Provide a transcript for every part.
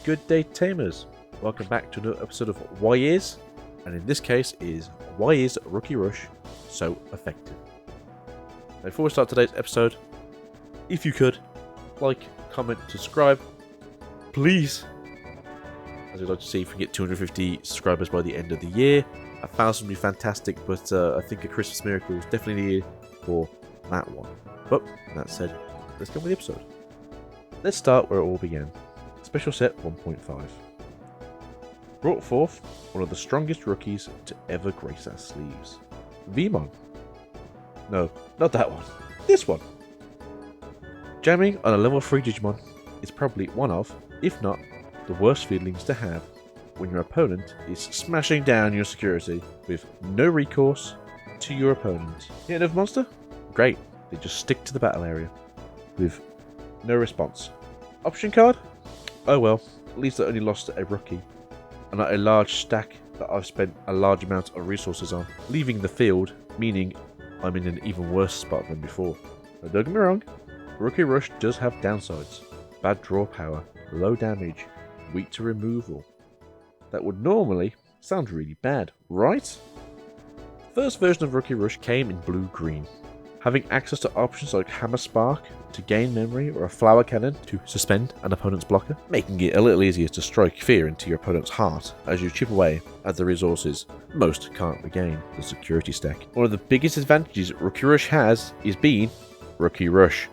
Good day, Tamers. Welcome back to another episode of Why Is, and in this case is Why Is Rookie Rush So Effective? Now, before we start today's episode, if you could, like, comment, subscribe, please. As I'd like to see if we get 250 subscribers by the end of the year. 1,000 would be fantastic, but I think a Christmas miracle is definitely needed for that one. But that said, let's go with the episode. Let's start where it all began. Special set 1.5. Brought forth one of the strongest rookies to ever grace our sleeves. Vmon. No, not that one. This one. Jamming on a level 3 Digimon is probably one of, if not, the worst feelings to have when your opponent is smashing down your security with no recourse to your opponent. Hit another monster? Great, they just stick to the battle area with no response. Option card? Oh well, at least I only lost a rookie and not a large stack that I've spent a large amount of resources on, leaving the field, meaning I'm in an even worse spot than before. Now, don't get me wrong, Rookie Rush does have downsides. Bad draw power, low damage, weak to removal. That would normally sound really bad, right? First version of Rookie Rush came in blue-green, having access to options like Hammer Spark to gain memory or a Flower Cannon to suspend an opponent's blocker, making it a little easier to strike fear into your opponent's heart as you chip away at the resources most can't regain, the security stack. One of the biggest advantages Rookie Rush has is being Rookie Rush.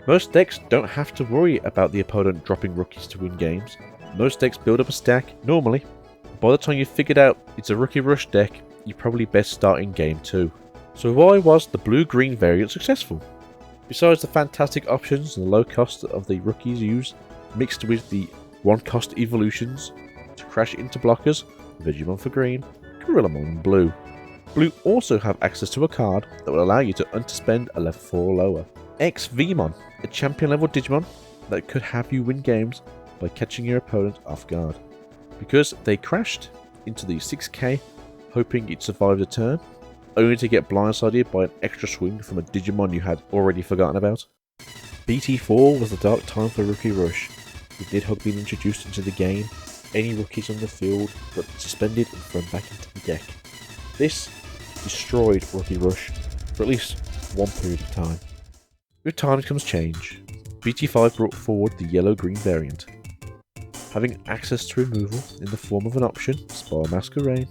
Most decks don't have to worry about the opponent dropping rookies to win games. Most decks build up a stack normally. By the time you've figured out it's a Rookie Rush deck, you're probably best starting game 2. So why was the blue-green variant successful? Besides the fantastic options and the low cost of the rookies used, mixed with the 1-cost evolutions to crash into blockers, Vegemon for green, Gorillamon blue. Blue also have access to a card that will allow you to underspend a level 4 or lower. Vmon, a champion level Digimon that could have you win games by catching your opponent off guard. Because they crashed into the 6k hoping it survived a turn, only to get blindsided by an extra swing from a Digimon you had already forgotten about. BT4 was the dark time for Rookie Rush, with Nidhogg being introduced into the game. Any rookies on the field got suspended and thrown back into the deck. This destroyed Rookie Rush for at least one period of time. With time comes change. BT5 brought forward the yellow-green variant, having access to removal in the form of an option, Spire Masquerade,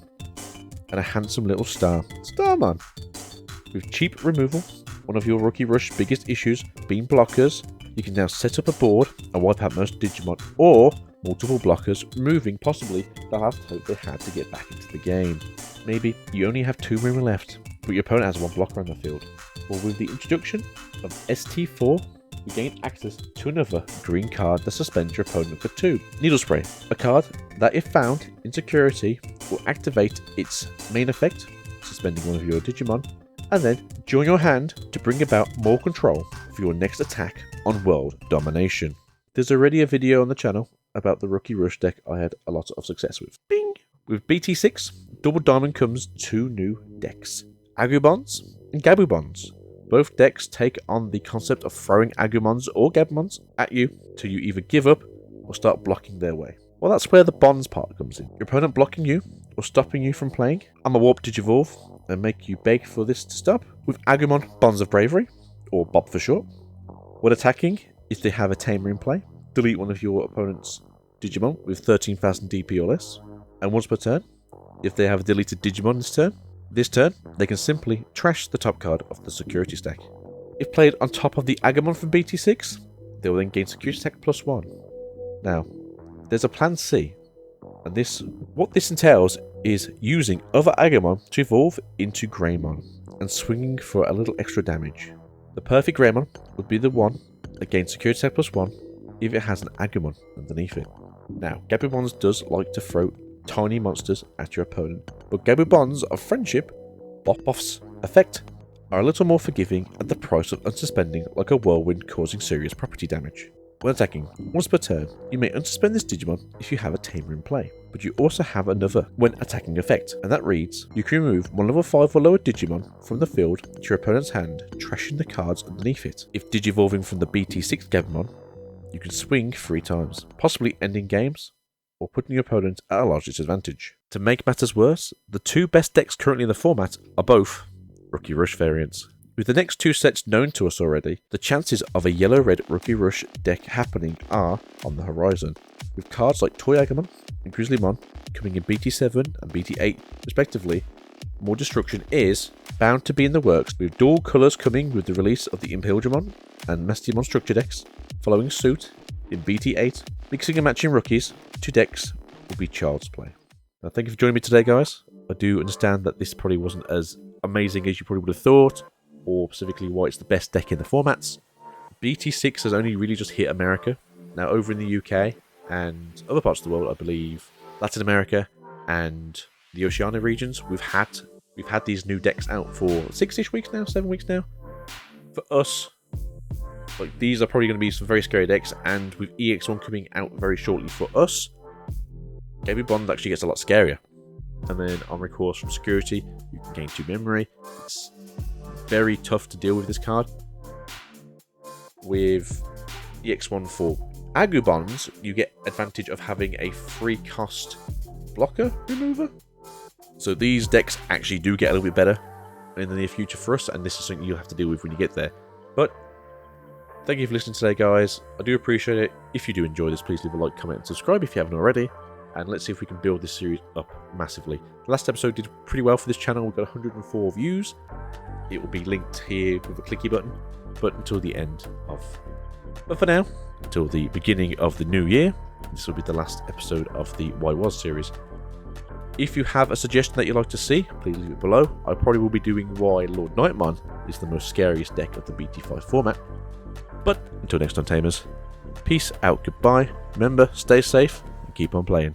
and a handsome little Starman. With cheap removal, one of your Rookie Rush biggest issues being blockers, you can now set up a board and wipe out most Digimon, or multiple blockers, removing possibly the last hope they had to get back into the game. Maybe you only have 2 memory left, but your opponent has 1 blocker on the field. Or with the introduction of ST4, you gain access to another green card that suspends your opponent for 2. Needle Spray, a card that if found in security will activate its main effect, suspending one of your Digimon, and then join your hand to bring about more control for your next attack on World Domination. There's already a video on the channel about the Rookie Rush deck I had a lot of success with. Bing! With BT6, Double Diamond comes 2 new decks, AguBonds and GabuBonds. Both decks take on the concept of throwing AguBonds or GabuBonds at you till you either give up or start blocking their way. Well, that's where the bonds part comes in. Your opponent blocking you or stopping you from playing, I'm a Warp Digivolve and make you beg for this to stop. With Agumon, Bonds of Bravery, or Bob for short. When attacking, if they have a Tamer in play, delete one of your opponent's Digimon with 13,000 DP or less, and once per turn, if they have a deleted Digimon this turn, they can simply trash the top card of the security stack. If played on top of the Agumon from BT6, they will then gain security stack +1. Now, there's a plan C, and what this entails is using other Agumon to evolve into Greymon, and swinging for a little extra damage. The perfect Greymon would be the one that gains security stack +1 if it has an Agumon underneath it. Now, GabuBonds does like to throw tiny monsters at your opponent, but GabuBonds of Friendship, Bop-Off's effect, are a little more forgiving at the price of unsuspending like a whirlwind causing serious property damage. When attacking, once per turn, you may unsuspend this Digimon if you have a Tamer in play, but you also have another when attacking effect, and that reads, you can remove one level 5 or lower Digimon from the field to your opponent's hand, trashing the cards underneath it. If Digivolving from the BT6 GabuBond, you can swing 3 times, possibly ending games, or putting your opponent at a large disadvantage. To make matters worse, the two best decks currently in the format are both Rookie Rush variants. With the next two sets known to us already, the chances of a yellow-red Rookie Rush deck happening are on the horizon, with cards like Toy Agumon and Grizzlymon coming in BT7 and BT8 respectively. More destruction is bound to be in the works, with dual colours coming with the release of the Impildramon and Mastimon structure decks following suit in BT8. Mixing and matching rookies to decks will be child's play. Now, thank you for joining me today, guys. I do understand that this probably wasn't as amazing as you probably would have thought, or specifically why it's the best deck in the formats. BT6 has only really just hit America. Now, over in the UK and other parts of the world, I believe, Latin America and the Oceania regions, we've had these new decks out for 6-ish weeks now, 7 weeks now. For us, like, these are probably going to be some very scary decks, and with EX1 coming out very shortly for us, GabuBonds actually gets a lot scarier. And then on recourse from security, you can gain 2 memory. It's very tough to deal with this card. With EX1 for AguBonds, you get advantage of having a free cost blocker remover. So these decks actually do get a little bit better in the near future for us, and this is something you'll have to deal with when you get there. But thank you for listening today, guys. I do appreciate it. If you do enjoy this, please leave a like, comment, and subscribe if you haven't already. And let's see if we can build this series up massively. The last episode did pretty well for this channel. We got 104 views. It will be linked here with a clicky button, but until the end of... But for now, until the beginning of the new year, this will be the last episode of the Why Was series. If you have a suggestion that you'd like to see, please leave it below. I probably will be doing why Lord Nightmon is the most scariest deck of the BT5 format. But until next time, Tamers, peace out, goodbye. Remember, stay safe and keep on playing.